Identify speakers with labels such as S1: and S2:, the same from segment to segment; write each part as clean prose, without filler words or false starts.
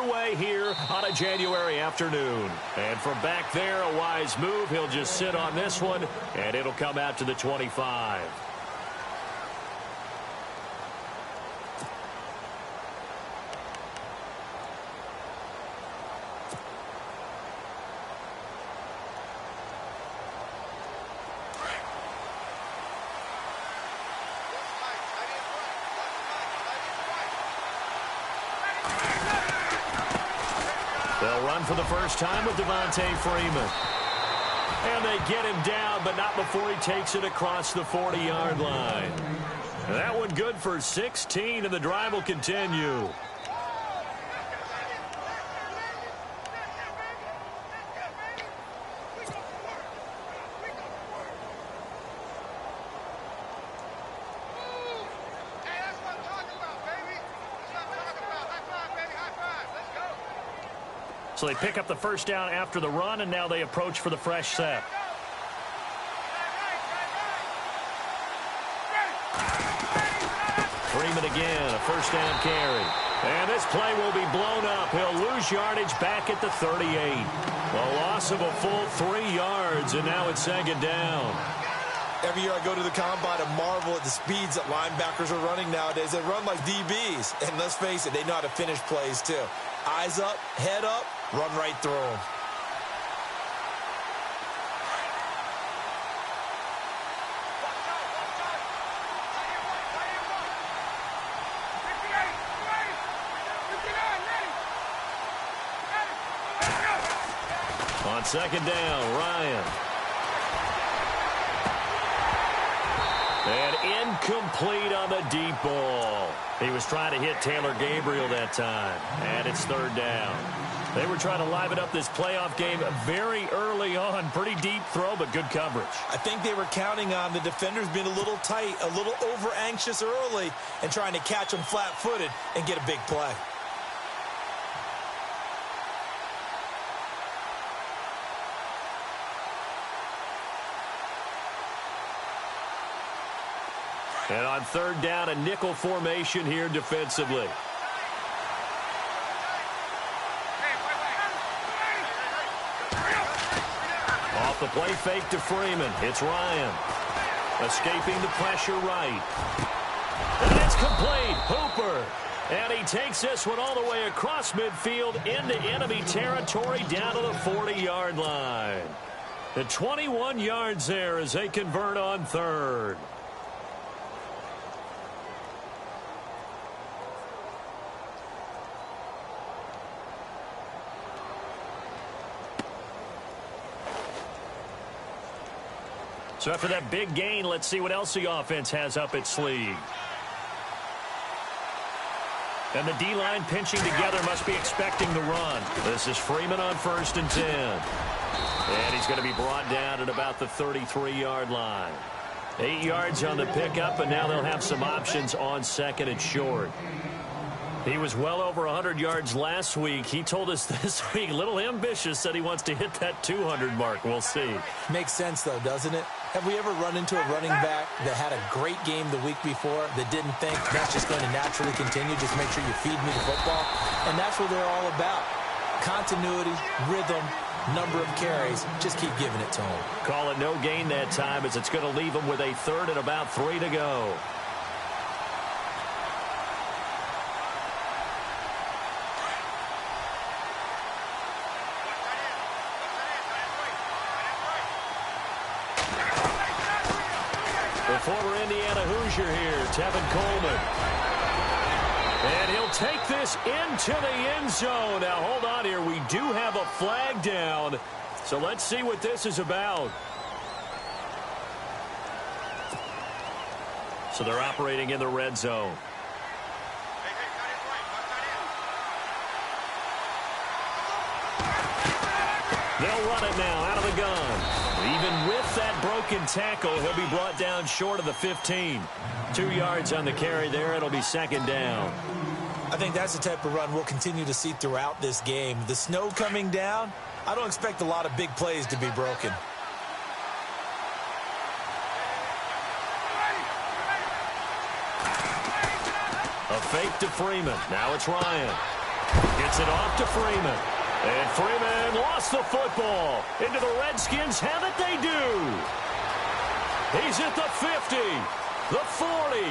S1: underway here on a January afternoon. And from back there, a wise move. He'll just sit on this one, and it'll come out to the 25. They'll run for the first time with Devontae Freeman. And they get him down, but not before he takes it across the 40-yard line. And that one good for 16, and the drive will continue. So they pick up the first down after the run, and now they approach for the fresh set. Freeman again, a first down carry. And this play will be blown up. He'll lose yardage back at the 38. A loss of a full 3 yards, and now it's second down.
S2: Every year I go to the combine and marvel at the speeds that linebackers are running nowadays. They run like DBs. And let's face it, they know how to finish plays too. Eyes up, head up, run right through them.
S1: On second down, Ryan. And incomplete on the deep ball. He was trying to hit Taylor Gabriel that time. And it's third down. They were trying to liven up this playoff game very early on. Pretty deep throw, but good coverage.
S2: I think they were counting on the defenders being a little tight, a little over-anxious early, and trying to catch them flat-footed and get a big play.
S1: And on third down, a nickel formation here defensively. Off the play fake to Freeman. It's Ryan. Escaping the pressure right. And it's complete. Hooper. And he takes this one all the way across midfield into enemy territory down to the 40-yard line. The 21 yards there as they convert on third. So after that big gain, let's see what else the offense has up its sleeve. And the D-line pinching together must be expecting the run. This is Freeman on 1st and 10. And he's going to be brought down at about the 33-yard line. 8 yards on the pickup, and now they'll have some options on 2nd and short. He was well over 100 yards last week. He told us this week, a little ambitious, said he wants to hit that 200 mark. We'll see.
S2: Makes sense, though, doesn't it? Have we ever run into a running back that had a great game the week before that didn't think that's just going to naturally continue? Just make sure you feed me the football. And that's what they're all about. Continuity, rhythm, number of carries. Just keep giving it to them.
S1: Call it no gain that time as it's going to leave them with a third and about 3 to go. The former Indiana Hoosier here, Tevin Coleman. And he'll take this into the end zone. Now, hold on here. We do have a flag down. So let's see what this is about. So they're operating in the red zone. They'll run it now out of the gun. Even with that broken tackle, he'll be brought down short of the 15. 2 yards on the carry there. It'll be second down.
S2: I think that's the type of run we'll continue to see throughout this game. The snow coming down, I don't expect a lot of big plays to be broken.
S1: A fake to Freeman. Now it's Ryan. Gets Gets it off to Freeman. And Freeman lost the football. Into the Redskins have it, they do. He's at the 50, the 40,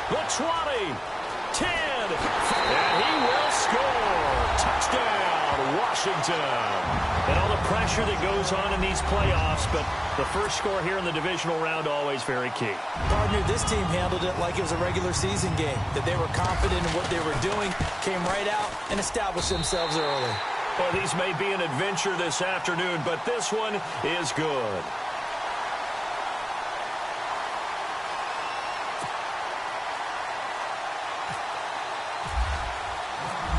S1: the 20, 10, and he will score. Touchdown, Washington. And all the pressure that goes on in these playoffs, but the first score here in the divisional round always very key.
S2: Partner, this team handled it like it was a regular season game, that they were confident in what they were doing, came right out and established themselves early.
S1: Well, these may be an adventure this afternoon, but this one is good.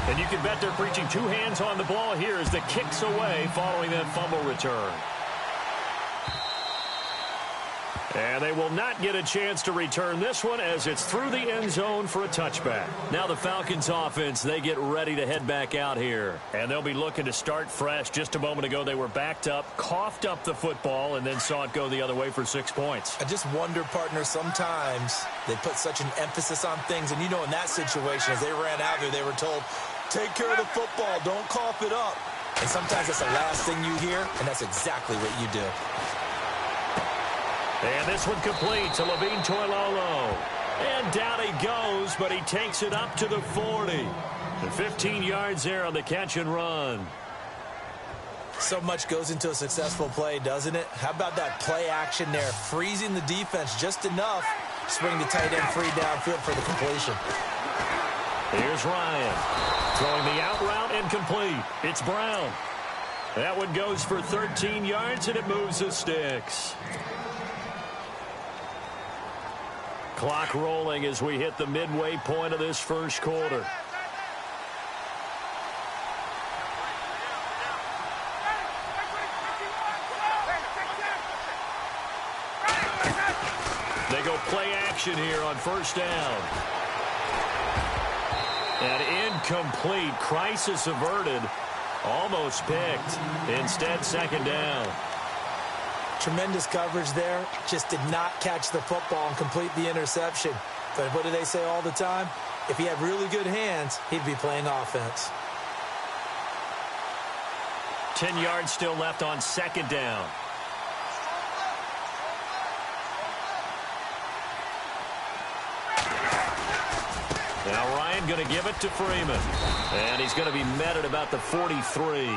S1: And you can bet they're preaching two hands on the ball here as the kick's away following that fumble return. And they will not get a chance to return this one as it's through the end zone for a touchback. Now the Falcons offense, they get ready to head back out here. And they'll be looking to start fresh. Just a moment ago, they were backed up, coughed up the football, and then saw it go the other way for 6 points.
S2: I just wonder, partner, sometimes they put such an emphasis on things. And, you know, in that situation, as they ran out there, they were told, take care of the football, don't cough it up. And sometimes that's the last thing you hear, and that's exactly what you do.
S1: And this one complete to Levine Toilolo. And down he goes, but he takes it up to the 40. And 15 yards there on the catch and run.
S2: So much goes into a successful play, doesn't it? How about that play action there, freezing the defense just enough to swing the tight end free downfield for the completion.
S1: Here's Ryan. Throwing the out route incomplete. It's Brown. That one goes for 13 yards, and it moves the sticks. Clock rolling as we hit the midway point of this first quarter. They go play action here on first down. And incomplete. Crisis averted. Almost picked. Instead, second down.
S2: Tremendous coverage there. Just did not catch the football and complete the interception. But what do they say all the time? If he had really good hands, he'd be playing offense.
S1: 10 yards still left on second down. Now Ryan going to give it to Freeman. And he's going to be met at about the 43.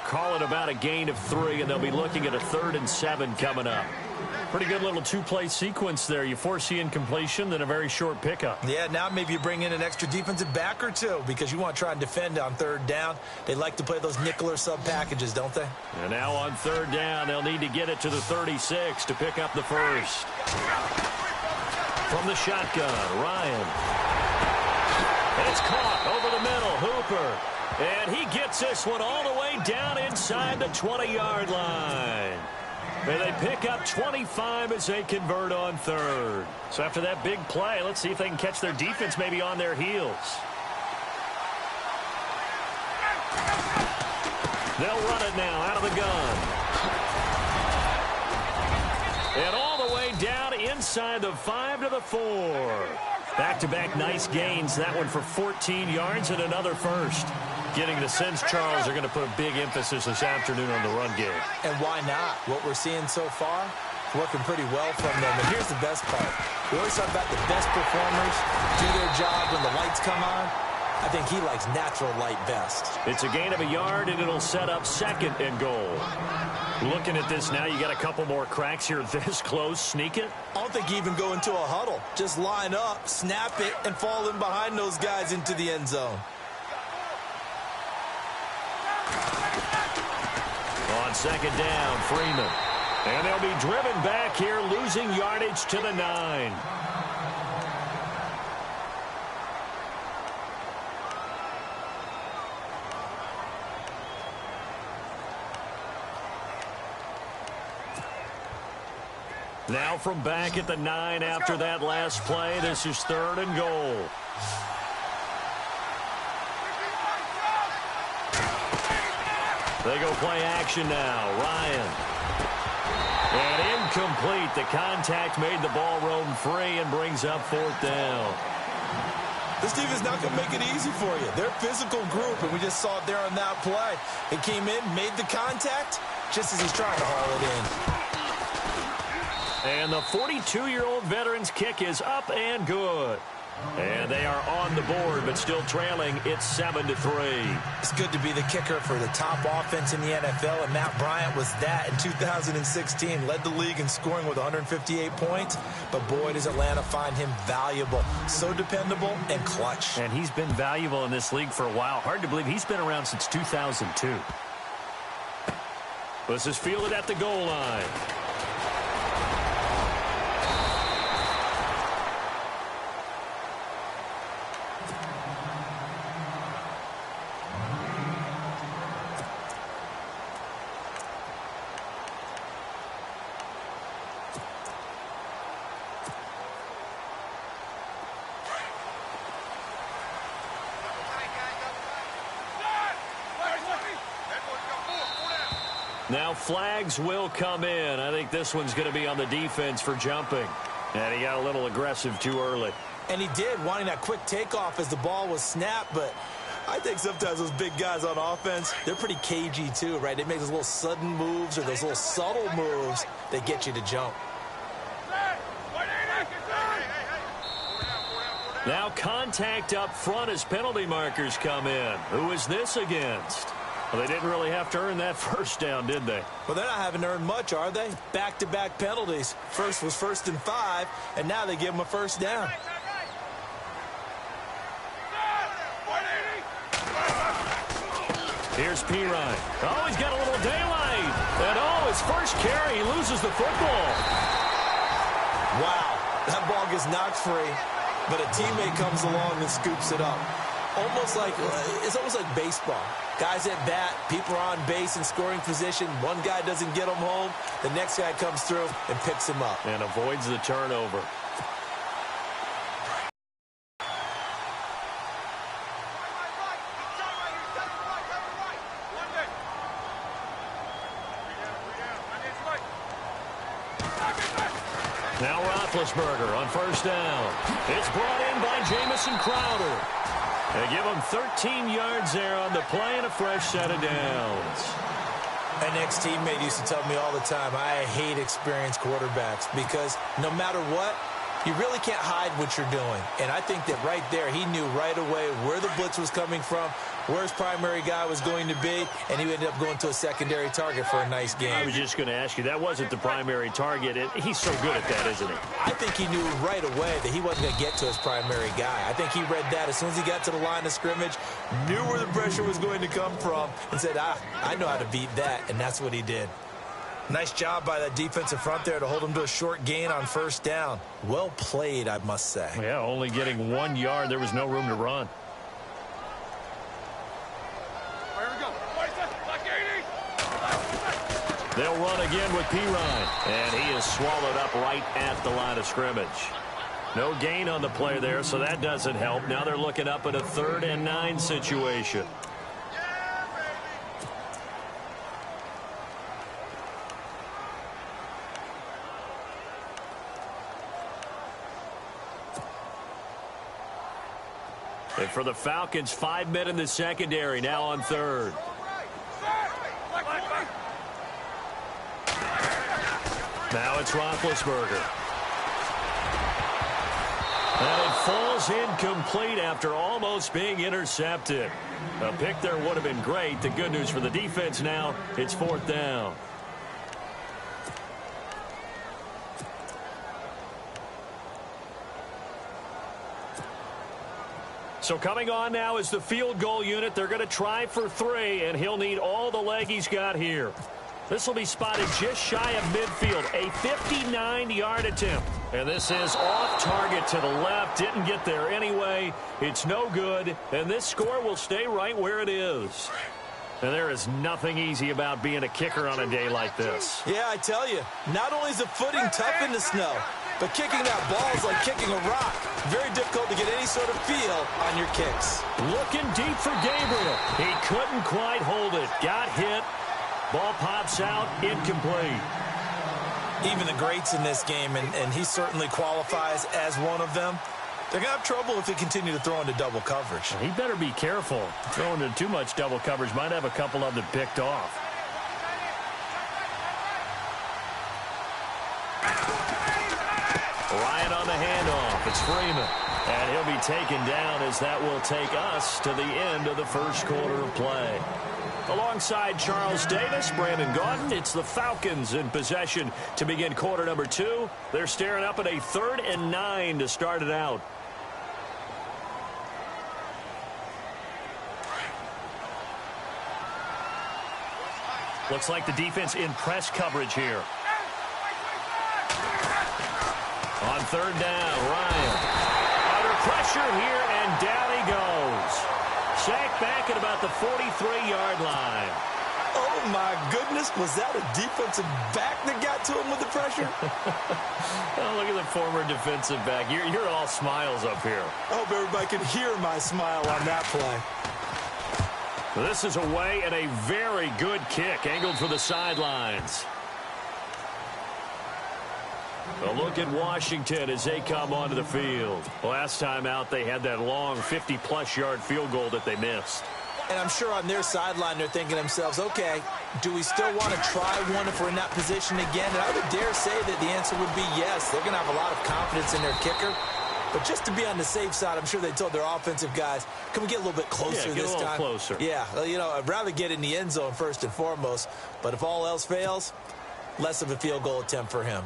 S1: Call it about a gain of 3, and they'll be looking at a 3rd and 7 coming up. Pretty good little two-play sequence there. You force the incompletion, then a very short pickup.
S2: Yeah, now maybe you bring in an extra defensive back or two because you want to try and defend on 3rd down. They like to play those nickel or sub packages, don't they?
S1: And now on 3rd down, they'll need to get it to the 36 to pick up the first. From the shotgun, Ryan. It's caught over the middle, Hooper. And he gets this one all the way down inside the 20-yard line. And they pick up 25 as they convert on 3rd. So after that big play, let's see if they can catch their defense maybe on their heels. They'll run it now out of the gun. And all the way down inside the 5 to the 4. Back-to-back nice gains. That one for 14 yards and another first. Getting the sense, Charles, are going to put a big emphasis this afternoon on the run game.
S2: And why not? What we're seeing so far, working pretty well from them. And here's the best part. We always talk about the best performers do their job when the lights come on. I think he likes natural light best.
S1: It's a gain of a yard, and it'll set up 2nd and goal. Looking at this now, you got a couple more cracks here this close. Sneak it?
S2: I don't think you even go into a huddle. Just line up, snap it, and fall in behind those guys into the end zone.
S1: On 2nd down, Freeman. And they'll be driven back here, losing yardage to the 9. Now from back at the 9 after that last play, this is 3rd and goal. They go play action now. Ryan. And incomplete. The contact made the ball roam free and brings up 4th down.
S2: This defense is not going to make it easy for you. They're a physical group, and we just saw it there on that play. It came in, made the contact, just as he's trying to haul it in.
S1: And the 42-year-old veteran's kick is up and good. And they are on the board, but still trailing. It's 7-3.
S2: It's good to be the kicker for the top offense in the NFL, and Matt Bryant was that in 2016. Led the league in scoring with 158 points, but boy, does Atlanta find him valuable. So dependable and clutch.
S1: And he's been valuable in this league for a while. Hard to believe he's been around since 2002. This is fielded at the goal line. Now flags will come in. I think this one's going to be on the defense for jumping. And he got a little aggressive too early.
S2: And he did, wanting that quick takeoff as the ball was snapped. But I think sometimes those big guys on offense, they're pretty cagey too, right? They make those little sudden moves or those little subtle moves that get you to jump.
S1: Now contact up front as penalty markers come in. Who is this against? Well, they didn't really have to earn that first down, did they?
S2: Well, they're not having to earn much, are they? Back-to-back penalties. First was 1st and 5, and now they give them a first down.
S1: Here's Pirine. Oh, he's got a little daylight. And oh, his first carry, he loses the football.
S2: Wow, that ball gets knocked free, but a teammate comes along and scoops it up. It's almost like baseball. Guys at bat, people are on base in scoring position. One guy doesn't get him home. The next guy comes through and picks him up.
S1: And avoids the turnover. Now Roethlisberger on first down. It's brought in by Jamison Crowder. They give him 13 yards there on the play and a fresh set of downs.
S2: An ex-teammate used to tell me all the time, I hate experienced quarterbacks because no matter what, you really can't hide what you're doing. And I think that right there, he knew right away where the blitz was coming from, where his primary guy was going to be, and he ended up going to a secondary target for a nice game.
S1: I was just going to ask you, that wasn't the primary target. He's so good at that, isn't he?
S2: I think he knew right away that he wasn't going to get to his primary guy. I think he read that as soon as he got to the line of scrimmage, knew where the pressure was going to come from, and said, I know how to beat that, and that's what he did. Nice job by that defensive front there to hold him to a short gain on first down. Well played, I must say.
S1: Yeah, only getting 1 yard. There was no room to run. They'll run again with Pirine, and he is swallowed up right at the line of scrimmage. No gain on the play there, so that doesn't help. Now they're looking up at a 3rd and 9 situation. And for the Falcons, 5 men in the secondary, now on 3rd. Now it's Roethlisberger. And it falls incomplete after almost being intercepted. A pick there would have been great. The good news for the defense now, it's 4th down. So coming on now is the field goal unit. They're going to try for 3, and he'll need all the leg he's got here. This will be spotted just shy of midfield, a 59-yard attempt. And this is off target to the left. Didn't get there anyway. It's no good, and this score will stay right where it is. And there is nothing easy about being a kicker on a day like this.
S2: Yeah, I tell you, not only is the footing tough in the snow, but kicking that ball is like kicking a rock. Very difficult to get any sort of feel on your kicks.
S1: Looking deep for Gabriel. He couldn't quite hold it. Got hit. Ball pops out, incomplete.
S2: Even the greats in this game, and he certainly qualifies as one of them, They're going to have trouble if they continue to throw into double coverage.
S1: He better be careful. Throwing into too much double coverage might have a couple of them picked off. Ryan on the handoff. It's Freeman. And he'll be taken down as that will take us to the end of the first quarter of play. Alongside Charles Davis, Brandon Gaudin, it's the Falcons in possession to begin quarter number 2. They're staring up at a 3rd and 9 to start it out. Looks like the defense in press coverage here. On 3rd down, Ryan. Under pressure here, and down he goes. Sacked back at about the 43-yard line.
S2: Oh, my goodness. Was that a defensive back that got to him with the pressure?
S1: Oh, look at the former defensive back. You're all smiles up here.
S2: I hope everybody can hear my smile on that play.
S1: This is away and a very good kick, angled for the sidelines. A look at Washington as they come onto the field. Last time out, they had that long 50-plus yard field goal that they missed.
S2: And I'm sure on their sideline, they're thinking to themselves, okay, do we still want to try one if we're in that position again? And I would dare say that the answer would be yes. They're going to have a lot of confidence in their kicker. But just to be on the safe side, I'm sure they told their offensive guys, can we get a little bit closer this time?
S1: Get a little closer.
S2: Yeah, well, you know, I'd rather get in the end zone first and foremost. But if all else fails, less of a field goal attempt for him.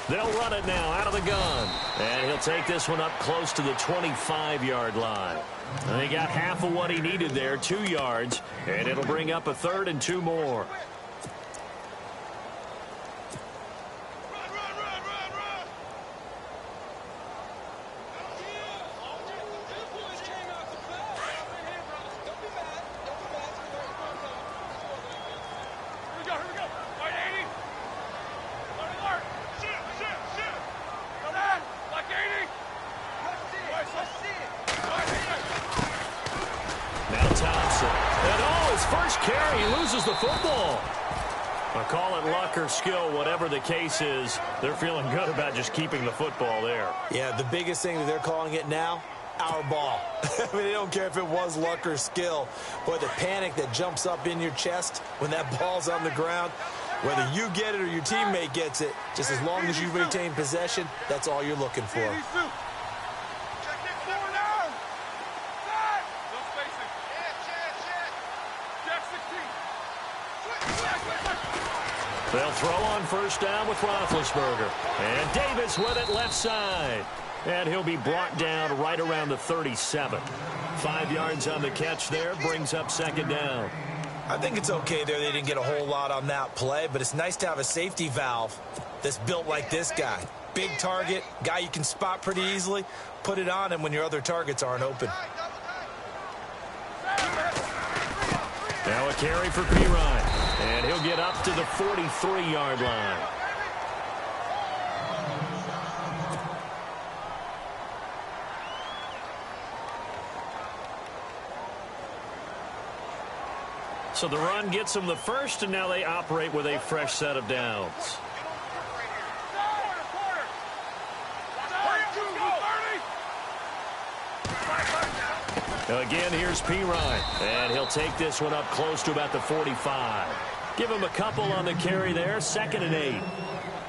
S1: They'll run it now out of the gun. And he'll take this one up close to the 25-yard line. And he got half of what he needed there, 2 yards. And it'll bring up a 3rd and 2 more. Call it luck or skill, whatever the case is, they're feeling good about just keeping the football there.
S2: Yeah, the biggest thing that they're calling it now, our ball. I mean, they don't care if it was luck or skill. Boy, the panic that jumps up in your chest when that ball's on the ground, whether you get it or your teammate gets it, just as long as you retain possession, that's all you're looking for.
S1: They'll throw on 1st down with Roethlisberger. And Davis with it left side. And he'll be brought down right around the 37. 5 yards on the catch there, brings up 2nd down.
S2: I think it's okay there. They didn't get a whole lot on that play, but it's nice to have a safety valve that's built like this guy. Big target, guy you can spot pretty easily. Put it on him when your other targets aren't open.
S1: Now a carry for P-Ryan. And he'll get up to the 43-yard line. So the run gets them the first, and now they operate with a fresh set of downs. Again, here's P-Ryan, and he'll take this one up close to about the 45. Give him a couple on the carry there, 2nd and 8.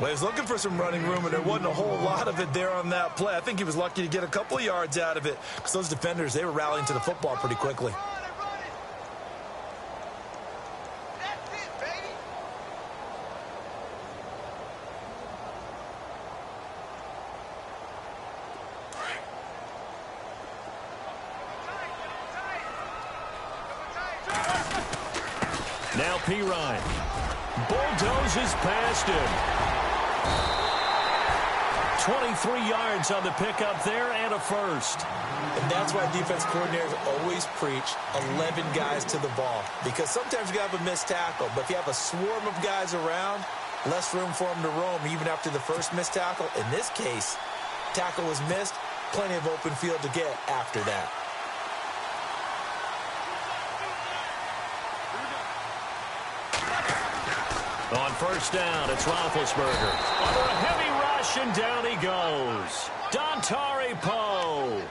S2: Well, he was looking for some running room, and there wasn't a whole lot of it there on that play. I think he was lucky to get a couple of yards out of it because those defenders, they were rallying to the football pretty quickly.
S1: Now P-Ryan bulldozes past him. 23 yards on the pickup there and a first.
S2: And that's why defense coordinators always preach 11 guys to the ball. Because sometimes you have a missed tackle, but if you have a swarm of guys around, less room for them to roam even after the first missed tackle. In this case, tackle was missed, plenty of open field to get after that.
S1: On first down, it's Roethlisberger. Under a heavy rush, and down he goes. Dontari Poe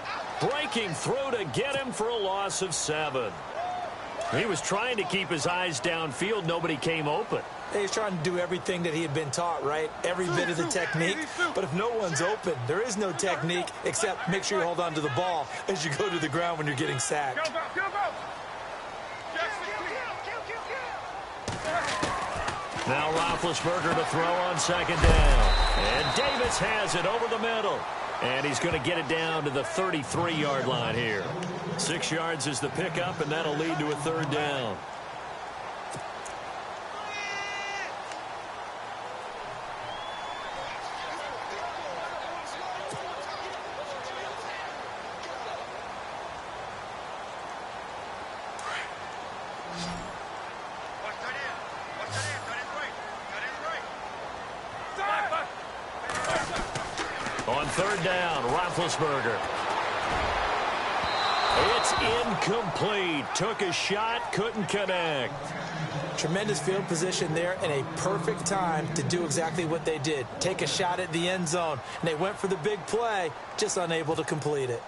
S1: breaking through to get him for a loss of 7. He was trying to keep his eyes downfield. Nobody came open.
S2: He's trying to do everything that he had been taught, right? Every bit of the technique. But if no one's open, there is no technique except make sure you hold on to the ball as you go to the ground when you're getting sacked.
S1: Now Roethlisberger to throw on second down. And Davis has it over the middle. And he's going to get it down to the 33-yard line here. 6 yards is the pickup, and that'll lead to a third down. On third down, Roethlisberger. It's incomplete. Took a shot, couldn't connect.
S2: Tremendous field position there and a perfect time to do exactly what they did. Take a shot at the end zone. And they went for the big play, just unable to complete it.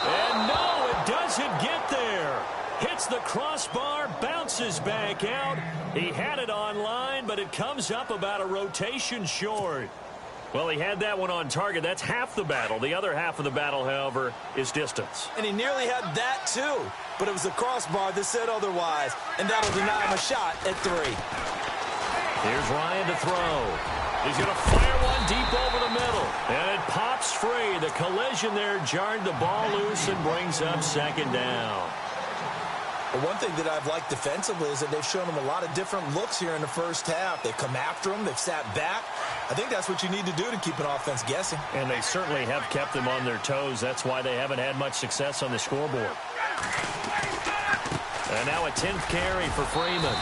S1: And no, it doesn't get there. Hits the crossbar, bounces back out. He had it on line, but it comes up about a rotation short. Well, he had that one on target. That's half the battle. The other half of the battle, however, is distance.
S2: And he nearly had that, too. But it was the crossbar that said otherwise. And that'll deny him a shot at 3.
S1: Here's Ryan to throw. He's going to fire one deep over the middle. And it pops free. The collision there jarred the ball loose and brings up second down.
S2: Well, one thing that I've liked defensively is that they've shown him a lot of different looks here in the first half. They've come after him. They've sat back. I think that's what you need to do to keep an offense guessing. And they certainly have kept them on their toes. That's why they haven't had much success on the scoreboard.
S1: And now a 10th carry for Freeman.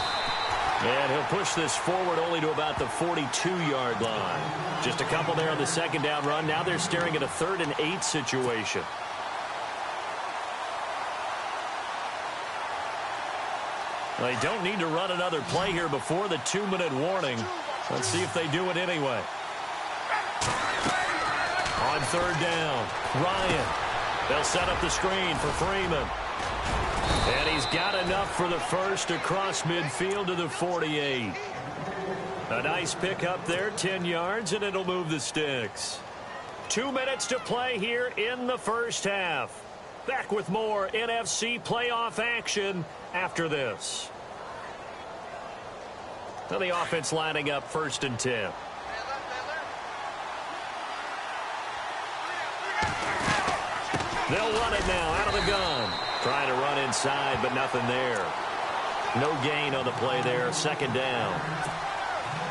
S1: And he'll push this forward only to about the 42-yard line. Just a couple there on the second down run. Now they're staring at a 3rd and 8 situation. They don't need to run another play here before the 2-minute warning. Let's see if they do it anyway. On third down, Ryan. They'll set up the screen for Freeman. And he's got enough for the first across midfield to the 48. A nice pickup there, 10 yards, and it'll move the sticks. 2 minutes to play here in the first half. Back with more NFC playoff action after this. Now the offense lining up 1st and 10. They'll run it now out of the gun. Trying to run inside, but nothing there. No gain on the play there. 2nd down.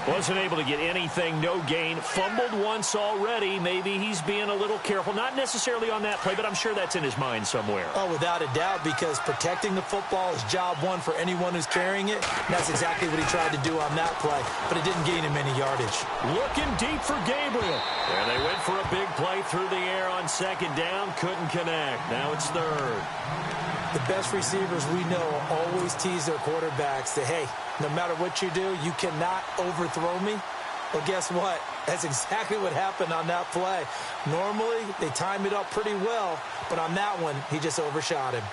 S1: Wasn't able to get anything, no gain. Fumbled once already. Maybe he's being a little careful. Not necessarily on that play, but I'm sure that's in his mind somewhere.
S2: Oh, without a doubt, because protecting the football is job one for anyone who's carrying it. And that's exactly what he tried to do on that play, but it didn't gain him any yardage.
S1: Looking deep for Gabriel. And they went for a big play through the air on 2nd down. Couldn't connect. Now it's 3rd.
S2: The best receivers we know always tease their quarterbacks that, hey, no matter what you do, you cannot overthrow me. Well, guess what? That's exactly what happened on that play. Normally, they time it up pretty well, but on that one, he just overshot him.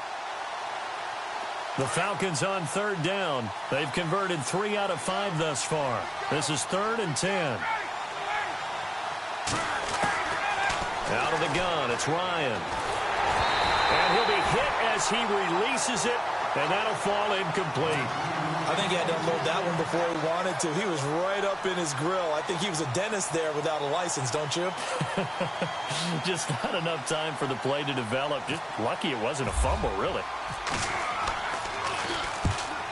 S1: The Falcons on 3rd down. They've converted 3 out of 5 thus far. This is 3rd and 10. Out of the gun, it's Ryan. And he'll be hit as he releases it, and that'll fall incomplete.
S2: I think he had to unload that one before he wanted to. He was right up in his grill. I think he was a dentist there without a license, don't you?
S1: Just not enough time for the play to develop. Just lucky it wasn't a fumble, really.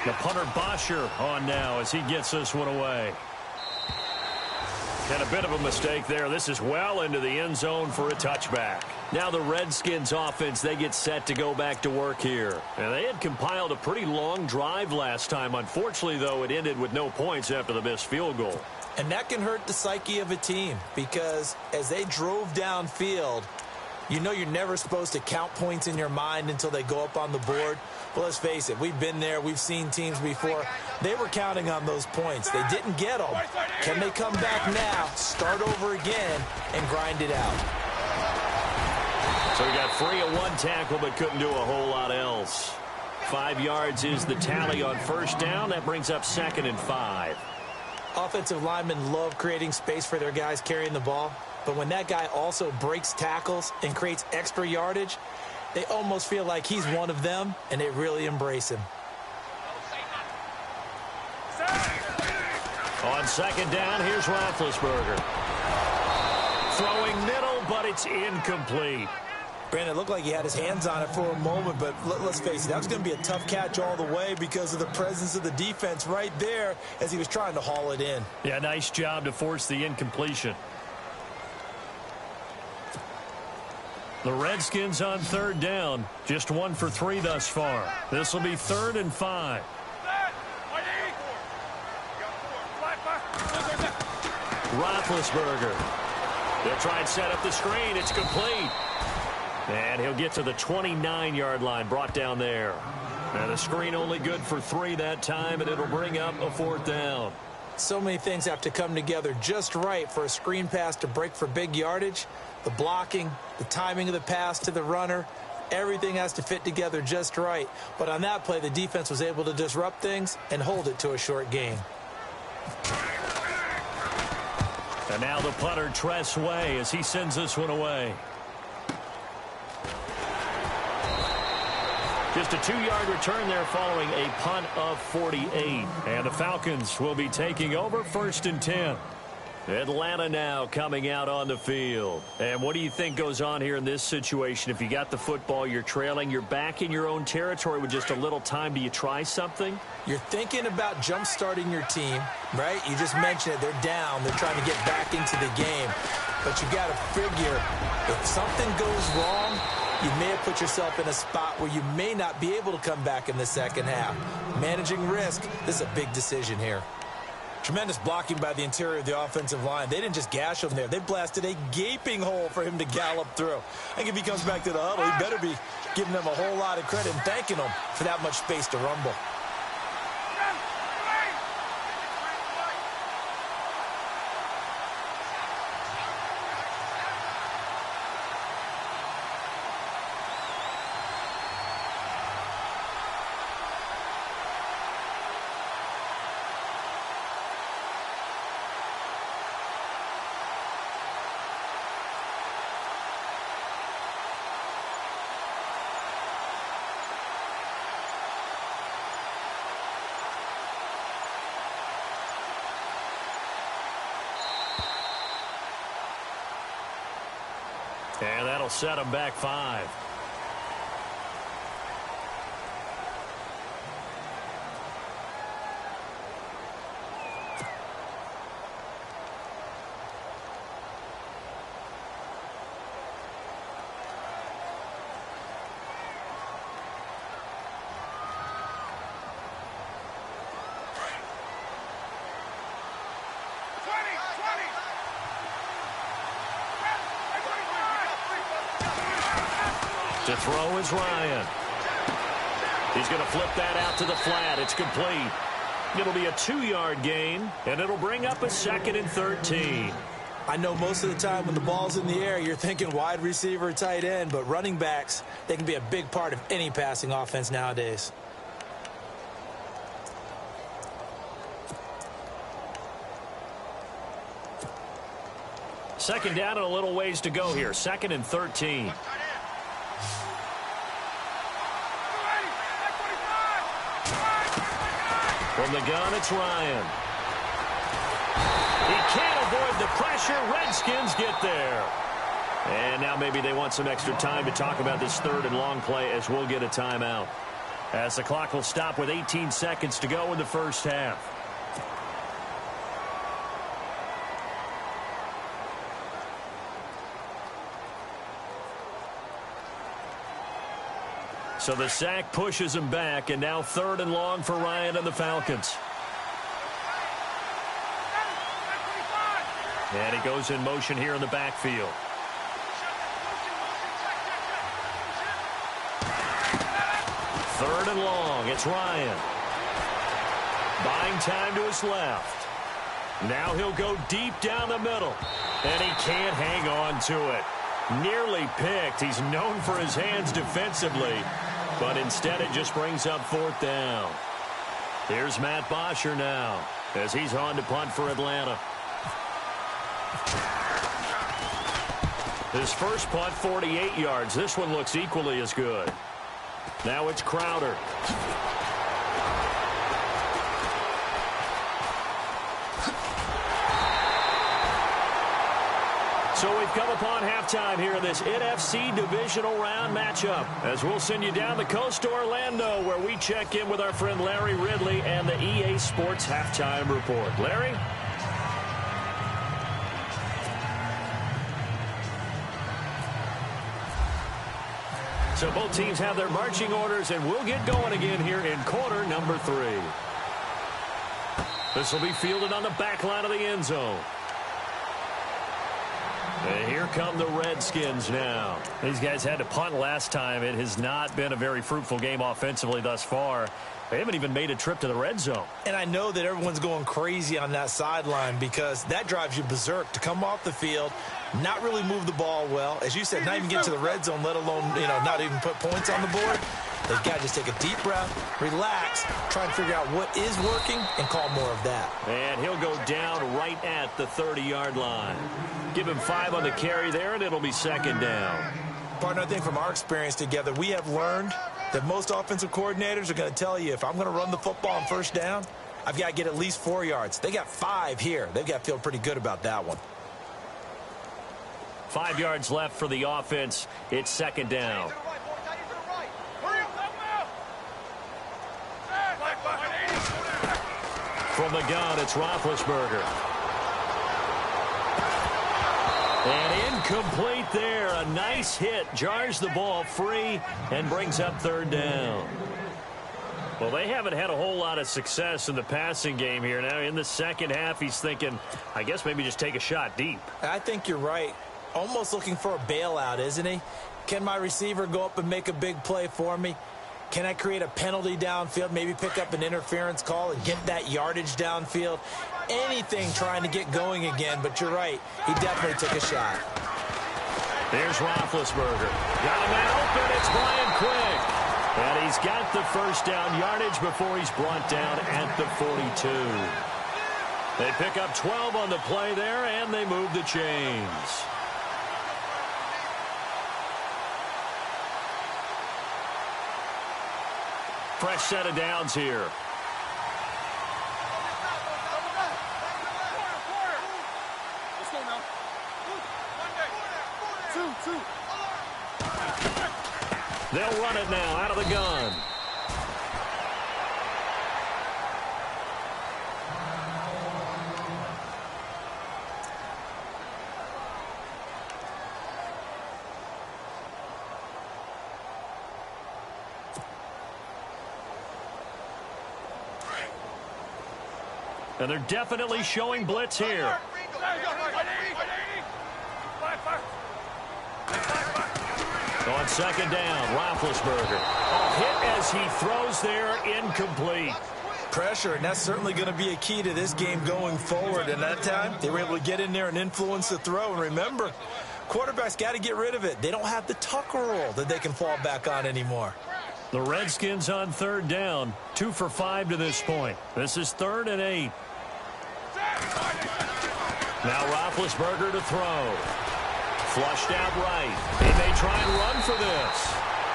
S1: The punter Bosher on now as he gets this one away. And a bit of a mistake there. This is well into the end zone for a touchback. Now the Redskins offense, they get set to go back to work here. And they had compiled a pretty long drive last time. Unfortunately, though, it ended with no points after the missed field goal.
S2: And that can hurt the psyche of a team because as they drove downfield, you know you're never supposed to count points in your mind until they go up on the board. Well, let's face it, we've been there. We've seen teams before. They were counting on those points. They didn't get them. Can they come back now, start over again, and grind it out?
S1: So we got free of one tackle, but couldn't do a whole lot else. 5 yards is the tally on first down. That brings up 2nd and 5.
S2: Offensive linemen love creating space for their guys carrying the ball. But when that guy also breaks tackles and creates extra yardage, they almost feel like he's one of them, and they really embrace him.
S1: On 2nd down, here's Roethlisberger. Throwing middle, but it's incomplete.
S2: Brandon, it looked like he had his hands on it for a moment, but let's face it, that was going to be a tough catch all the way because of the presence of the defense right there as he was trying to haul it in.
S1: Yeah, nice job to force the incompletion. The Redskins on 3rd down. Just 1 for 3 thus far. This will be 3rd and 5. Roethlisberger. They'll try and set up the screen. It's complete. And he'll get to the 29-yard line, brought down there. And the screen only good for 3 that time, and it'll bring up a 4th down.
S2: So many things have to come together just right for a screen pass to break for big yardage. The blocking, the timing of the pass to the runner, everything has to fit together just right. But on that play, the defense was able to disrupt things and hold it to a short gain.
S1: And now the punter, Tress Way, as he sends this one away. Just a 2-yard return there following a punt of 48. And the Falcons will be taking over 1st and 10. Atlanta now coming out on the field. And what do you think goes on here in this situation? If you got the football, you're trailing, you're back in your own territory with just a little time. Do you try something?
S2: You're thinking about jump-starting your team, right? You just mentioned it. They're down. They're trying to get back into the game. But you got to figure if something goes wrong, you may have put yourself in a spot where you may not be able to come back in the second half. Managing risk, this is a big decision here. Tremendous blocking by the interior of the offensive line. They didn't just gash him there. They blasted a gaping hole for him to gallop through. I think if he comes back to the huddle, he better be giving them a whole lot of credit and thanking them for that much space to rumble.
S1: And that'll set them back 5. To throw is Ryan. He's going to flip that out to the flat. It's complete. It'll be a 2-yard gain, and it'll bring up a 2nd and 13.
S2: I know most of the time when the ball's in the air, you're thinking wide receiver, tight end, but running backs, they can be a big part of any passing offense nowadays.
S1: Second down and a little ways to go here. 2nd and 13. From the gun, it's Ryan. He can't avoid the pressure. Redskins get there. And now maybe they want some extra time to talk about this 3rd and long play as we'll get a timeout. As the clock will stop with 18 seconds to go in the first half. So the sack pushes him back, and now 3rd and long for Ryan and the Falcons. And he goes in motion here in the backfield. Third and long. It's Ryan. Buying time to his left. Now he'll go deep down the middle. And he can't hang on to it. Nearly picked. He's known for his hands defensively. But instead it just brings up 4th down. Here's Matt Bosher now as he's on to punt for Atlanta. His first punt, 48 yards. This one looks equally as good. Now it's Crowder. So we've come upon halftime here in this NFC divisional round matchup, as we'll send you down the coast to Orlando, where we check in with our friend Larry Ridley and the EA Sports Halftime Report. Larry? So both teams have their marching orders, and we'll get going again here in quarter number 3. This will be fielded on the back line of the end zone. And here come the Redskins now. These guys had to punt last time. It has not been a very fruitful game offensively thus far. They haven't even made a trip to the red zone.
S2: And I know that everyone's going crazy on that sideline because that drives you berserk to come off the field, not really move the ball well. As you said, not even get to the red zone, let alone, not even put points on the board. They've got to just take a deep breath, relax, try and figure out what is working, and call more of that.
S1: And he'll go down right at the 30-yard line. Give him 5 on the carry there, and it'll be 2nd down.
S2: Partner, I think from our experience together, we have learned that most offensive coordinators are going to tell you, if I'm going to run the football on 1st down, I've got to get at least 4 yards. They got 5 here. They've got to feel pretty good about that one.
S1: 5 yards left for the offense. It's 2nd down. From the gun, it's Roethlisberger. And incomplete there. A nice hit. Jars the ball free and brings up 3rd down. Well, they haven't had a whole lot of success in the passing game here. Now, in the second half, he's thinking, I guess maybe just take a shot deep.
S2: I think you're right. Almost looking for a bailout, isn't he? Can my receiver go up and make a big play for me? Can I create a penalty downfield, maybe pick up an interference call and get that yardage downfield? Anything trying to get going again, but you're right. He definitely took a shot.
S1: There's Roethlisberger. Got a man open. It's Brian Quick. And he's got the 1st down yardage before he's brought down at the 42. They pick up 12 on the play there, and they move the chains. Fresh set of downs here. They'll run it now out of the gun. And they're definitely showing blitz here. On 2nd down, Roethlisberger. A hit as he throws there, incomplete.
S2: Pressure, and that's certainly going to be a key to this game going forward. And that time, they were able to get in there and influence the throw. And remember, quarterbacks got to get rid of it. They don't have the Tucker rule that they can fall back on anymore.
S1: The Redskins on 3rd down, 2 for 5 to this point. This is 3rd and 8. Now Roethlisberger to throw. Flushed out right. He may try and run for this.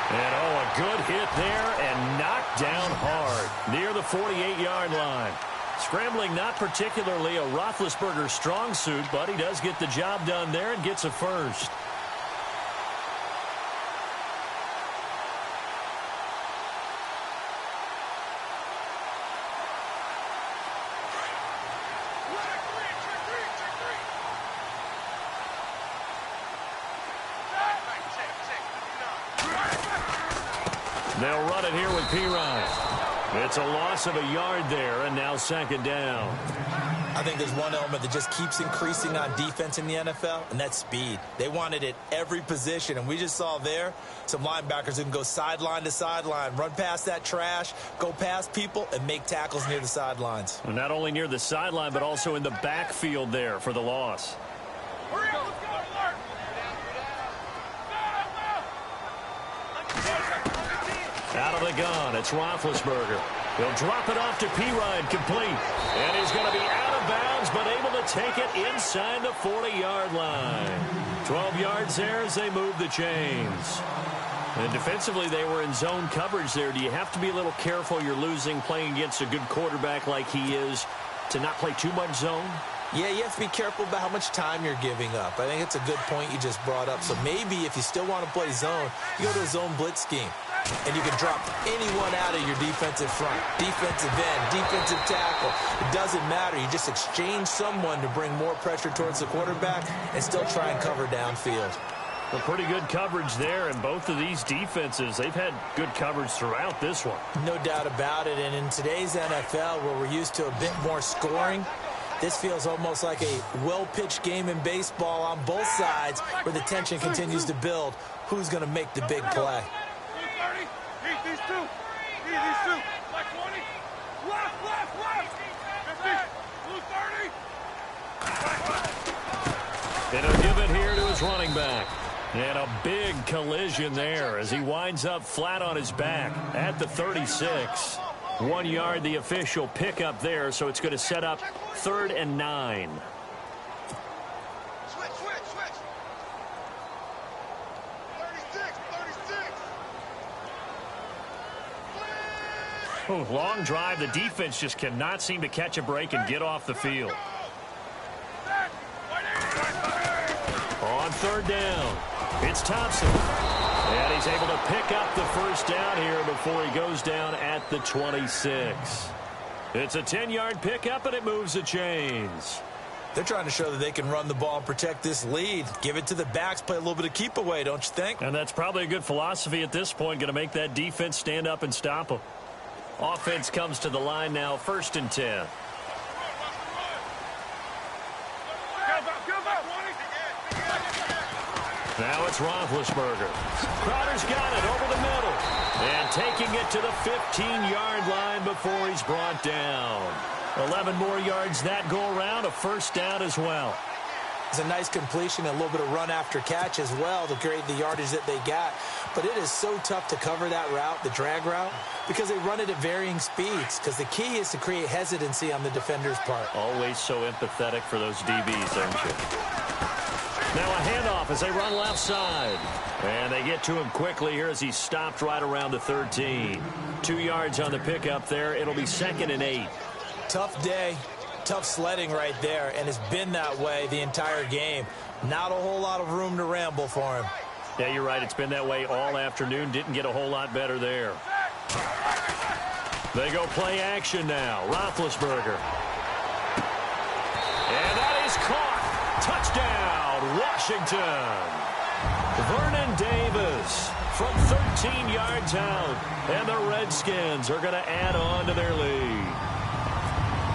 S1: And, a good hit there and knocked down hard near the 48-yard line. Scrambling not particularly a Roethlisberger strong suit, but he does get the job done there and gets a 1st. They'll run it here with Pirine. It's a loss of a yard there, and now second down.
S2: I think there's one element that just keeps increasing on defense in the NFL, and that's speed. They want it at every position, and we just saw there some linebackers who can go sideline to sideline, run past that trash, go past people, and make tackles near the sidelines.
S1: And not only near the sideline, but also in the backfield there for the loss.
S3: Hurry up, let's go, Alert!
S1: Out of the gun, it's Roethlisberger. He'll drop it off to Pirine, complete. And he's going to be out of bounds, but able to take it inside the 40-yard line. 12 yards there as they move the chains. And defensively, they were in zone coverage there. Do you have to be a little careful you're losing playing against a good quarterback like he is to not play too much zone?
S2: Yeah, you have to be careful about how much time you're giving up. I think it's a good point you just brought up. So maybe if you still want to play zone, you go to a zone blitz scheme. And you can drop anyone out of your defensive front, defensive end, defensive tackle. It doesn't matter. You just exchange someone to bring more pressure towards the quarterback and still try and cover downfield.
S1: Well, pretty good coverage there, and both of these defenses, they've had good coverage throughout this one.
S2: No doubt about it, and in today's NFL, where we're used to a bit more scoring, this feels almost like a well-pitched game in baseball on both sides where the tension continues to build. Who's going to make the big play?
S3: Eat these two. Eat these two. Like 20. Left. 50. Blue 30.
S1: And he'll give it here to his running back. And a big collision there as he winds up flat on his back at the 36. 1 yard, the official pickup there, so it's going to set up 3rd and 9.
S3: Switch. 36.
S1: Oh, long drive. The defense just cannot seem to catch a break and get off the field. On 3rd down, it's Thompson. And he's able to pick up the first down here before he goes down at the 26. It's a 10-yard pickup, and it moves the chains.
S2: They're trying to show that they can run the ball and protect this lead. Give it to the backs, play a little bit of keep away, don't you think?
S1: And that's probably a good philosophy at this point, going to make that defense stand up and stop them. Offense comes to the line now, 1st and 10. Now it's Roethlisberger. Crowder's got it over the middle. And taking it to the 15-yard line before he's brought down. 11 more yards that go around, a first down as well.
S2: It's a nice completion, a little bit of run after catch as well to create the yardage that they got. But it is so tough to cover that route, the drag route, because they run it at varying speeds. Because the key is to create hesitancy on the defender's part.
S1: Always so empathetic for those DBs, aren't you? Now a handoff as they run left side. And they get to him quickly here as he's stopped right around the 13. 2 yards on the pickup there. It'll be 2nd and 8.
S2: Tough day. Tough sledding right there, and it's been that way the entire game. Not a whole lot of room to ramble for him.
S1: Yeah, you're right. It's been that way all afternoon. Didn't get a whole lot better there. They go play action now. Roethlisberger. And that is caught. Touchdown, Washington. Vernon Davis from 13 yards out. And the Redskins are going to add on to their lead.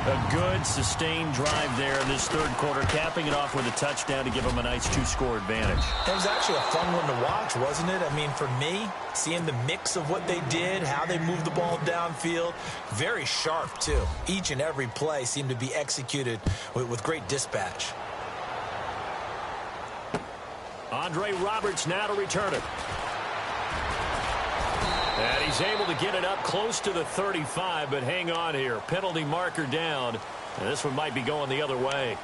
S1: A good, sustained drive there in this 3rd quarter, capping it off with a touchdown to give them a nice 2-score advantage.
S2: It was actually a fun one to watch, wasn't it? I mean, for me, seeing the mix of what they did, how they moved the ball downfield, very sharp, too. Each and every play seemed to be executed with great dispatch.
S1: Andre Roberts now to return it. And he's able to get it up close to the 35, but hang on here. Penalty marker down. And this one might be going the other way.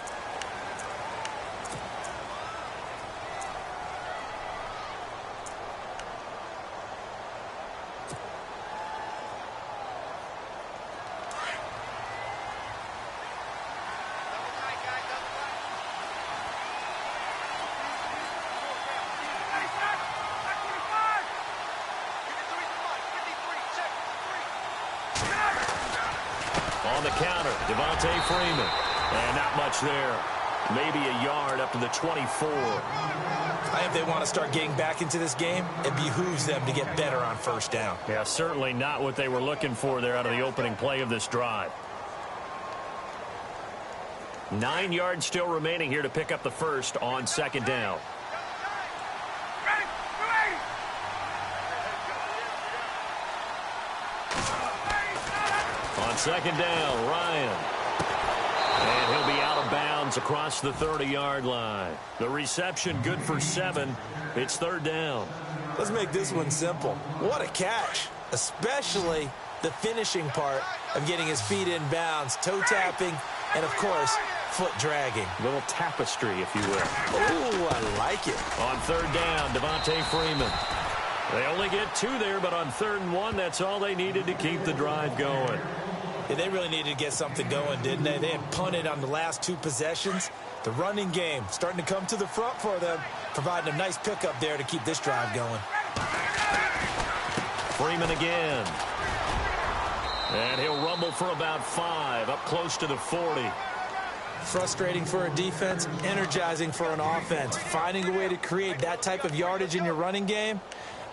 S1: On the counter, Devontae Freeman. And not much there. maybe a yard up to the 24.
S2: If they want to start getting back into this game, it behooves them to get better on first down.
S1: Yeah, certainly not what they were looking for there out of the opening play of this drive. 9 yards still remaining here to pick up the first on second down. On second down, Ryan. And he'll be out of bounds across the 30-yard line. The reception good for 7. It's third down.
S2: Let's make this one simple. What a catch, especially the finishing part of getting his feet in bounds, toe tapping, and, of course, foot dragging.
S1: A little tapestry, if you will.
S2: Oh, I like it.
S1: On third down, Devontae Freeman. They only get 2 there, but on 3rd and 1, that's all they needed to keep the drive going.
S2: Yeah, they really needed to get something going, didn't they? They had punted on the last 2 possessions. The running game starting to come to the front for them, providing a nice pickup there to keep this drive going.
S1: Freeman again. And he'll rumble for about 5, up close to the 40.
S2: Frustrating for a defense, energizing for an offense. Finding a way to create that type of yardage in your running game,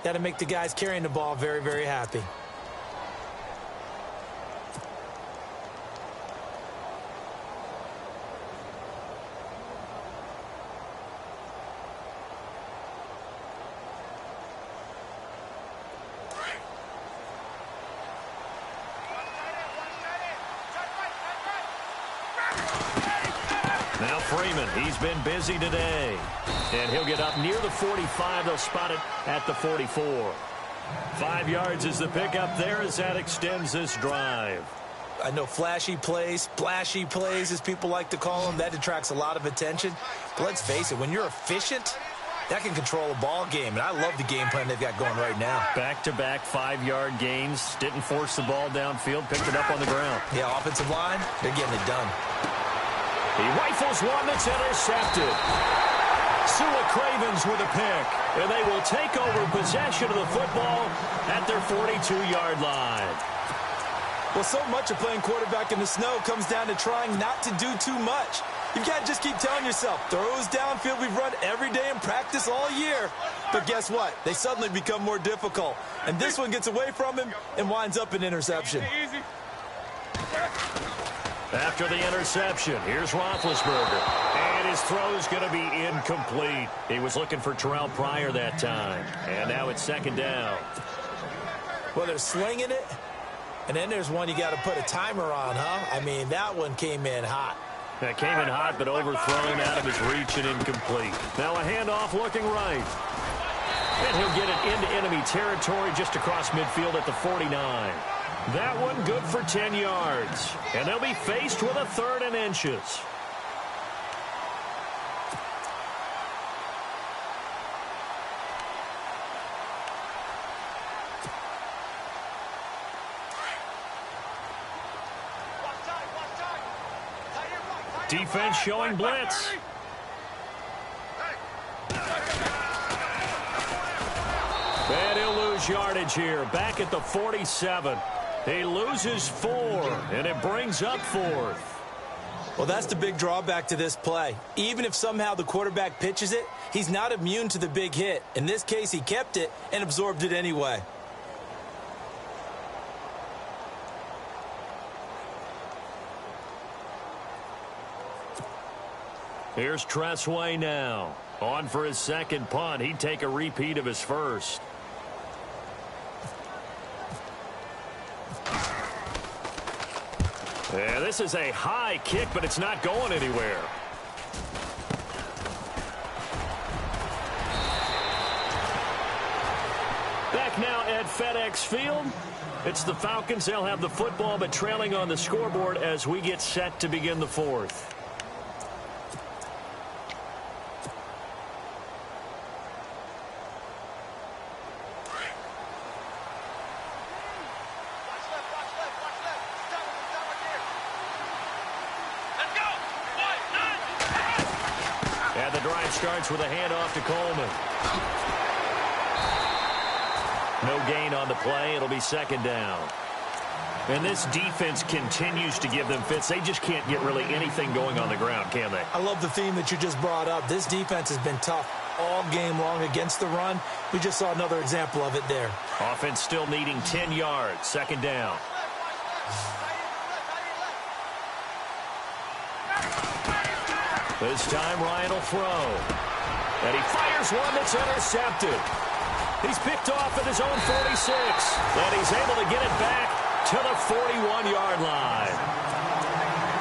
S2: that'll make the guys carrying the ball very, very happy.
S1: Now Freeman, he's been busy today. And he'll get up near the 45. They'll spot it at the 44. 5 yards is the pickup there as that extends this drive.
S2: I know flashy plays, splashy plays, as people like to call them, that attracts a lot of attention. But let's face it, when you're efficient, that can control a ball game. And I love the game plan they've got going right now.
S1: Back-to-back 5-yard gains. Didn't force the ball downfield. Picked it up on the ground.
S2: Yeah, offensive line, they're getting it done.
S1: He rifles one that's intercepted. Sua Cravens with a pick. And they will take over possession of the football at their 42-yard line.
S2: Well, so much of playing quarterback in the snow comes down to trying not to do too much. You've got to just keep telling yourself, throws downfield we've run every day in practice all year. But guess what? They suddenly become more difficult. And this one gets away from him and winds up an interception.
S1: After the interception, here's Roethlisberger. And his throw's going to be incomplete. He was looking for Terrell Pryor that time. And now it's second down.
S2: Well, they're slinging it. And then there's one you got to put a timer on, huh? I mean, that one came in hot.
S1: That came in hot, but overthrown out of his reach and incomplete. Now a handoff looking right. And he'll get it into enemy territory just across midfield at the 49. That one good for 10 yards. And they'll be faced with a 3rd and inches. Defense showing blitz. And he'll lose yardage here. Back at the 47. He loses 4, and it brings up 4th.
S2: Well, that's the big drawback to this play. Even if somehow the quarterback pitches it, he's not immune to the big hit. In this case, he kept it and absorbed it anyway.
S1: Here's Tressway now. On for his second punt. He'd take a repeat of his first. Yeah, this is a high kick, but it's not going anywhere. Back now at FedEx Field. It's the Falcons. They'll have the football, but trailing on the scoreboard as we get set to begin the 4th. Starts with a handoff to Coleman. No gain on the play. It'll be second down. And this defense continues to give them fits. They just can't get really anything going on the ground, can they?
S2: I love the theme that you just brought up. This defense has been tough all game long against the run. We just saw another example of it there.
S1: Offense still needing 10 yards. Second down. This time Ryan will throw. And he fires one that's intercepted. He's picked off at his own 46. And he's able to get it back to the 41-yard line.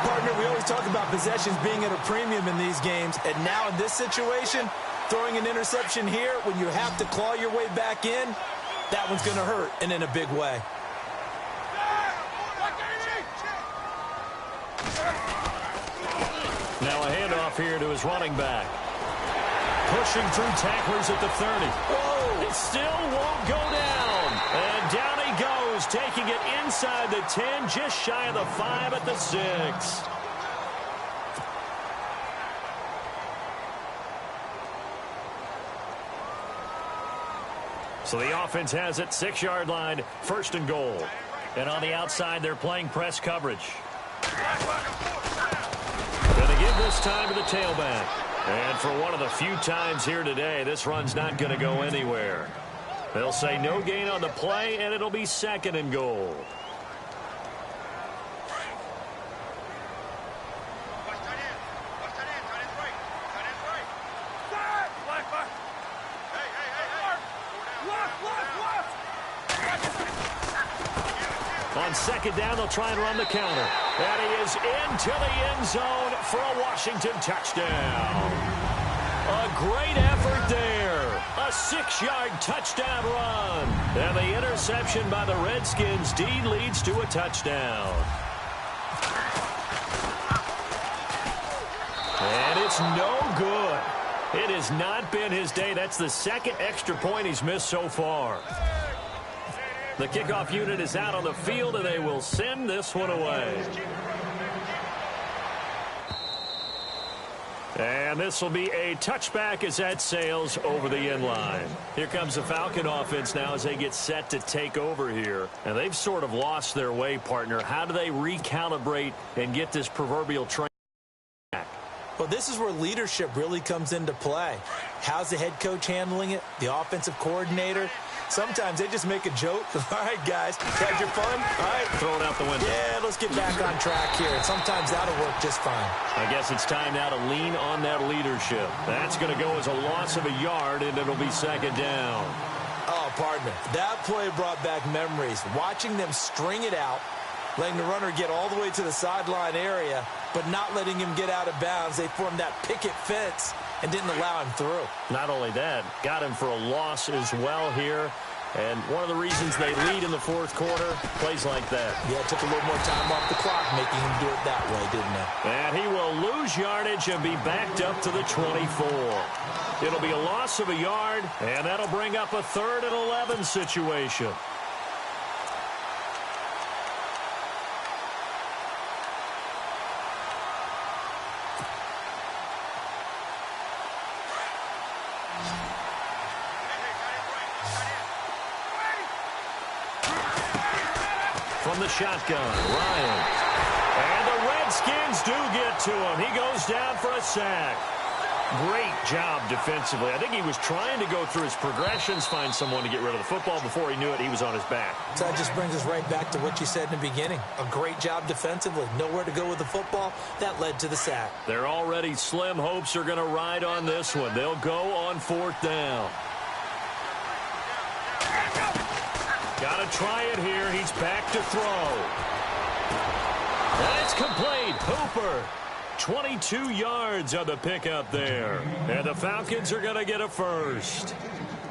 S2: Partner, we always talk about possessions being at a premium in these games. And now in this situation, throwing an interception here when you have to claw your way back in, that one's going to hurt, and in a big way.
S1: Now a handoff here to his running back. Pushing through tacklers at the 30. Whoa! It still won't go down. And down he goes, taking it inside the 10, just shy of the 5 at the 6. So the offense has it, 6-yard line, first and goal. And on the outside, they're playing press coverage. Going to give this time to the tailback. And for one of the few times here today, this run's not going to go anywhere. They'll say no gain on the play, and it'll be second and goal. On second down, they'll try and run the counter. And he is into the end zone for a Washington touchdown. A great effort there. A 6-yard touchdown run. And the interception by the Redskins indeed leads to a touchdown. And it's no good. It has not been his day. That's the second extra point he's missed so far. The kickoff unit is out on the field, and they will send this one away. And this will be a touchback as that sails over the end line. Here comes the Falcon offense now as they get set to take over here. And they've sort of lost their way, partner. How do they recalibrate and get this proverbial train back?
S2: Well, this is where leadership really comes into play. How's the head coach handling it? The offensive coordinator? Sometimes they just make a joke. All right, guys, had your fun? All right.
S1: Throw it out the window.
S2: Yeah, let's get back on track here. And sometimes that'll work just fine.
S1: I guess it's time now to lean on that leadership. That's going to go as a loss of a yard, and it'll be second down.
S2: Oh, partner, that play brought back memories. Watching them string it out, letting the runner get all the way to the sideline area, but not letting him get out of bounds. They formed that picket fence and didn't allow him through.
S1: Not only that, got him for a loss as well here. And one of the reasons they lead in the fourth quarter, plays like that.
S2: Yeah, it took a little more time off the clock, making him do it that way, didn't it?
S1: And he will lose yardage and be backed up to the 24. It'll be a loss of a yard, and that'll bring up a 3rd and 11 situation. From the shotgun, Ryan. And the Redskins do get to him. He goes down for a sack. Great job defensively. I think he was trying to go through his progressions, find someone to get rid of the football. Before he knew it, he was on his back.
S2: So that just brings us right back to what you said in the beginning. A great job defensively. Nowhere to go with the football. That led to the sack.
S1: Their already slim hopes are going to ride on this one. They'll go on 4th down. Got to try it here. He's back to throw. And it's complete. Hooper, 22 yards on the pickup there. And the Falcons are going to get a first.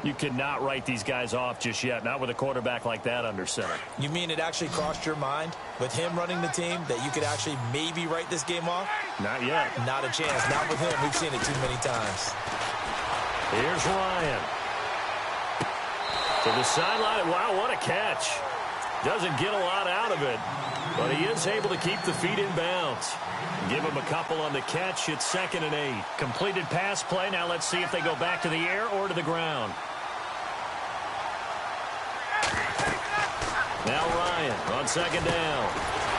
S1: You cannot write these guys off just yet, not with a quarterback like that under center.
S2: You mean it actually crossed your mind with him running the team that you could actually maybe write this game off?
S1: Not yet.
S2: Not a chance. Not with him. We've seen it too many times.
S1: Here's Ryan. To the sideline. Wow, what a catch. Doesn't get a lot out of it, but he is able to keep the feet in bounds. Give him a couple on the catch. It's 2nd and 8. Completed pass play. Now let's see if they go back to the air or to the ground. Now Ryan. On second down.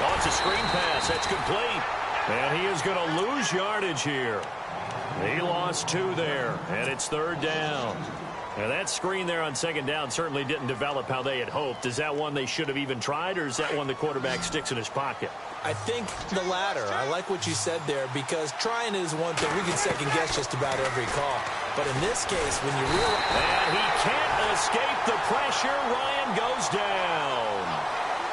S1: Oh, it's a screen pass. That's complete. And he is going to lose yardage here. He lost 2 there, and it's third down. Now, that screen there on second down certainly didn't develop how they had hoped. Is that one they should have even tried, or is that one the quarterback sticks in his pocket?
S2: I think the latter. I like what you said there, because trying is one thing. We can second-guess just about every call. But in this case, when you realize...
S1: And he can't escape the pressure. Ryan goes down.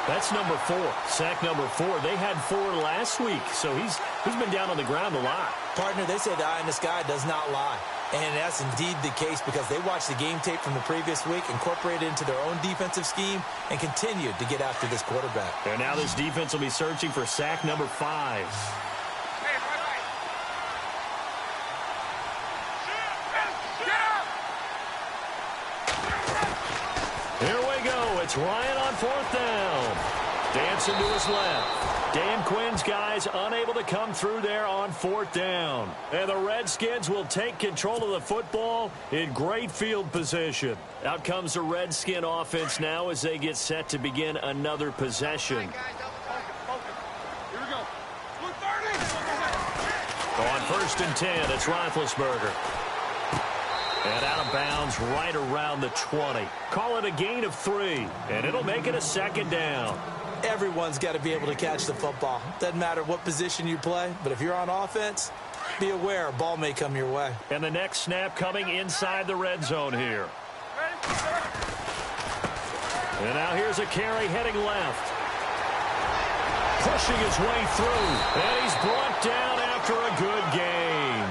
S1: That's number 4. Sack number 4. They had 4 last week, so he's been down on the ground a lot.
S2: Partner, they say the eye in the sky does not lie. And that's indeed the case, because they watched the game tape from the previous week, incorporated it into their own defensive scheme, and continued to get after this quarterback.
S1: And now this defense will be searching for sack number 5. Here we go. It's Ryan on 4th down. Dancing to his left. Dan Quinn's guys unable to come through there on 4th down. And the Redskins will take control of the football in great field position. Out comes the Redskin offense now as they get set to begin another possession.
S3: Here we go.
S1: On 1st and 10, it's Roethlisberger. And out of bounds right around the 20. Call it a gain of 3, and it'll make it a second down.
S2: Everyone's got to be able to catch the football. Doesn't matter what position you play, but if you're on offense, be aware a ball may come your way.
S1: And the next snap coming inside the red zone here. And now here's a carry heading left. Pushing his way through, and he's brought down after a good game.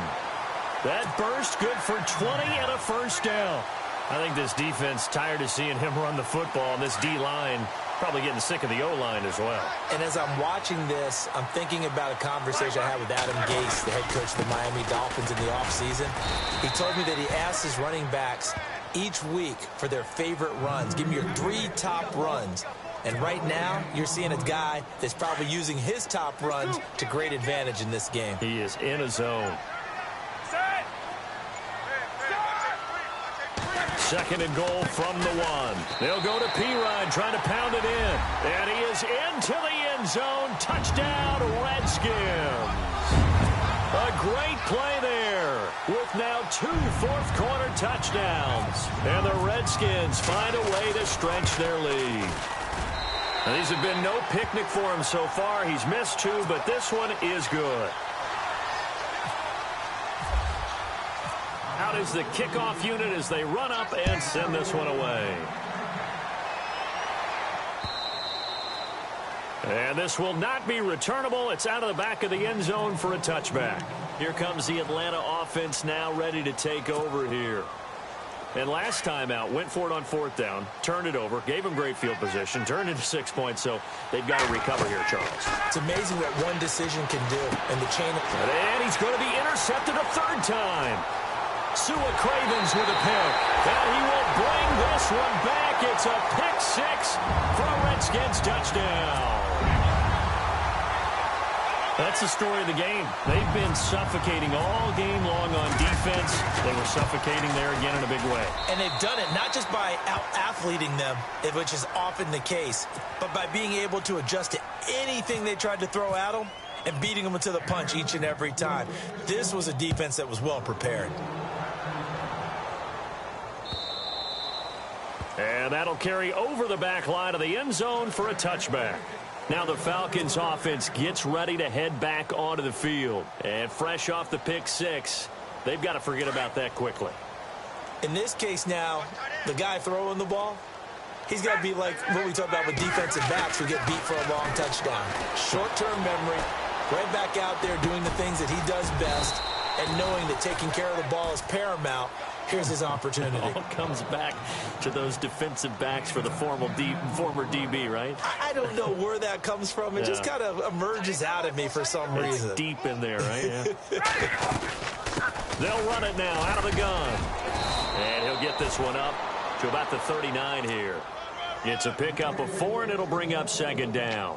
S1: That burst good for 20 and a first down. I think this defense tired of seeing him run the football, and this D-line probably getting sick of the O-line as well.
S2: And as I'm watching this, I'm thinking about a conversation I had with Adam Gase, the head coach of the Miami Dolphins, in the offseason. He told me that he asked his running backs each week for their favorite runs. Give me your 3 top runs. And right now, you're seeing a guy that's probably using his top runs to great advantage in this game.
S1: He is in a zone. Second and goal from the 1. They'll go to P-Rod trying to pound it in. And he is into the end zone. Touchdown, Redskins. A great play there with now 2 fourth-quarter touchdowns. And the Redskins find a way to stretch their lead. Now, these have been no picnic for him so far. He's missed 2, but this one is good. Out is the kickoff unit as they run up and send this one away. And this will not be returnable. It's out of the back of the end zone for a touchback. Here comes the Atlanta offense now ready to take over here. And last time out, went for it on 4th down, turned it over, gave him great field position, turned into 6 points, so they've got to recover here, Charles.
S2: It's amazing what one decision can do in the chain of...
S1: And he's going to be intercepted a 3rd time. Sua Cravens with a pick, and he will bring this one back. It's a pick 6 for a Redskins touchdown. That's the story of the game. They've been suffocating all game long on defense. They were suffocating there again in a big way.
S2: And they've done it not just by out-athleting them, which is often the case, but by being able to adjust to anything they tried to throw at them and beating them to the punch each and every time. This was a defense that was well prepared.
S1: And that'll carry over the back line of the end zone for a touchback. Now the Falcons offense gets ready to head back onto the field. And fresh off the pick 6, they've got to forget about that quickly.
S2: In this case now, the guy throwing the ball, he's got to be like what we talked about with defensive backs who get beat for a long touchdown. Short-term memory, right back out there doing the things that he does best, and knowing that taking care of the ball is paramount. Here's his opportunity.
S1: It all comes back to those defensive backs for the former DB, right?
S2: I don't know where that comes from. It just kind of emerges out of me for some reason.
S1: It's deep in there, right? Yeah. They'll run it now out of the gun. And he'll get this one up to about the 39 here. It's a pickup of 4, and it'll bring up 2nd down.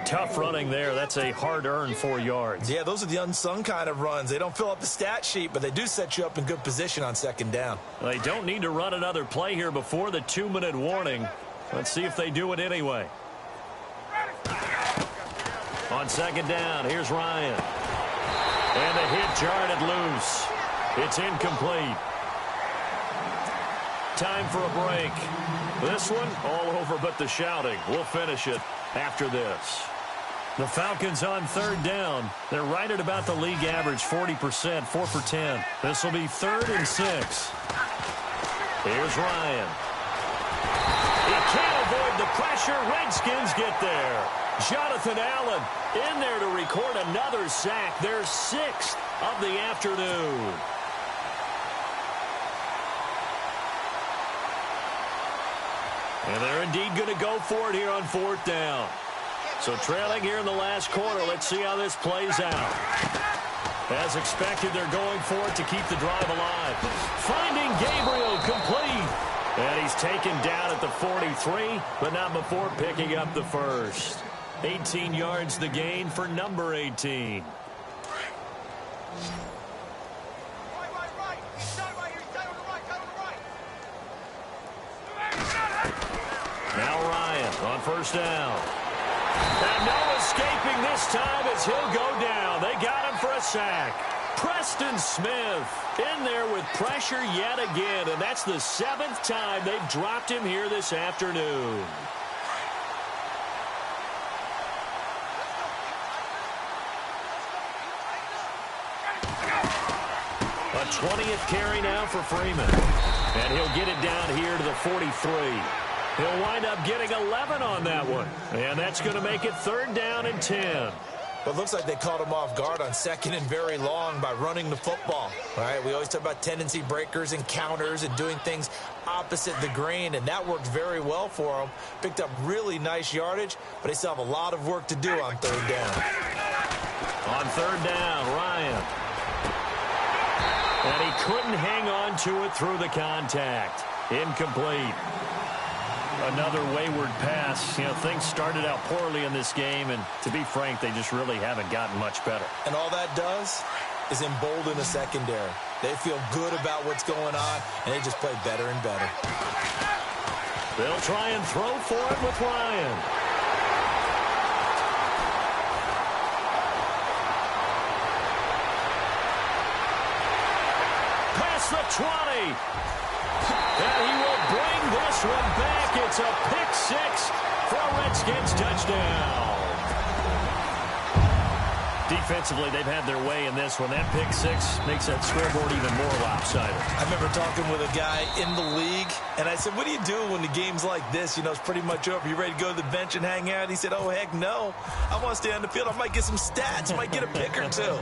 S1: Tough running there. That's a hard-earned 4 yards.
S2: Yeah, those are the unsung kind of runs. They don't fill up the stat sheet, but they do set you up in good position on 2nd down.
S1: They don't need to run another play here before the 2-minute warning. Let's see if they do it anyway. On second down, here's Ryan. And the hit jarred it loose. It's incomplete. Time for a break. This one, all over but the shouting. We'll finish it after this. The Falcons on third down. They're right at about the league average, 40%, 4 for 10. This will be 3rd and 6. Here's Ryan. He can't avoid the pressure. Redskins get there. Jonathan Allen in there to record another sack. Their 6th of the afternoon. And they're indeed going to go for it here on 4th down. So trailing here in the last quarter. Let's see how this plays out. As expected, they're going for it to keep the drive alive. Finding Gabriel complete. And he's taken down at the 43, but not before picking up the first. 18 yards the gain for number 18. Now Ryan on first down. And no escaping this time as he'll go down. They got him for a sack. Preston Smith in there with pressure yet again, and that's the 7th time they've dropped him here this afternoon. A 20th carry now for Freeman. And he'll get it down here to the 43. He'll wind up getting 11 on that one. And that's going to make it 3rd down and 10.
S2: But it looks like they caught him off guard on 2nd and very long by running the football. All right, we always talk about tendency breakers and counters and doing things opposite the grain, and that worked very well for them. Picked up really nice yardage, but they still have a lot of work to do on 3rd down.
S1: On 3rd down, Ryan. And he couldn't hang on to it through the contact. Incomplete. Another wayward pass. You know, things started out poorly in this game, and to be frank, they just really haven't gotten much better.
S2: And all that does is embolden the secondary. They feel good about what's going on, and they just play better and better.
S1: They'll try and throw for it with Ryan. Past the 20. And he will bring this one back. It's a pick 6 for a Redskins touchdown. Defensively, they've had their way in this one. That pick 6 makes that scoreboard even more lopsided.
S2: I remember talking with a guy in the league, and I said, what do you do when the game's like this? You know, it's pretty much over. You ready to go to the bench and hang out? He said, oh, heck no. I want to stay on the field. I might get some stats. I might get a pick or two.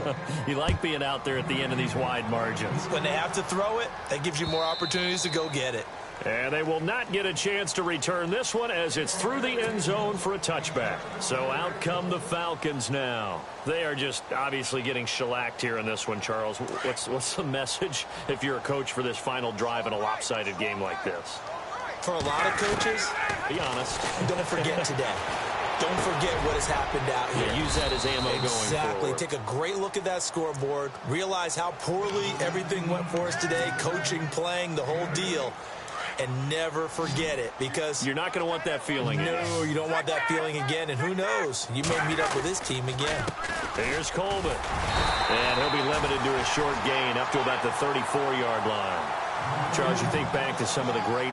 S1: You like being out there at the end of these wide margins.
S2: When they have to throw it, that gives you more opportunities to go get it.
S1: And they will not get a chance to return this one as it's through the end zone for a touchback. So out come the Falcons now. They are just obviously getting shellacked here in this one, Charles. What's the message if you're a coach for this final drive in a lopsided game like this?
S2: For a lot of coaches,
S1: be honest,
S2: don't forget today. Don't forget what has happened out here.
S1: Yeah, use that as ammo going forward.
S2: Exactly. Take a great look at that scoreboard. Realize how poorly everything went for us today. Coaching, playing, the whole deal. And never forget it, because
S1: you're not going to want that feeling again.
S2: No, you don't want that feeling again. And who knows? You may meet up with this team again.
S1: Here's Coleman. And he'll be limited to a short gain up to about the 34-yard line. Charles, you think back to some of the great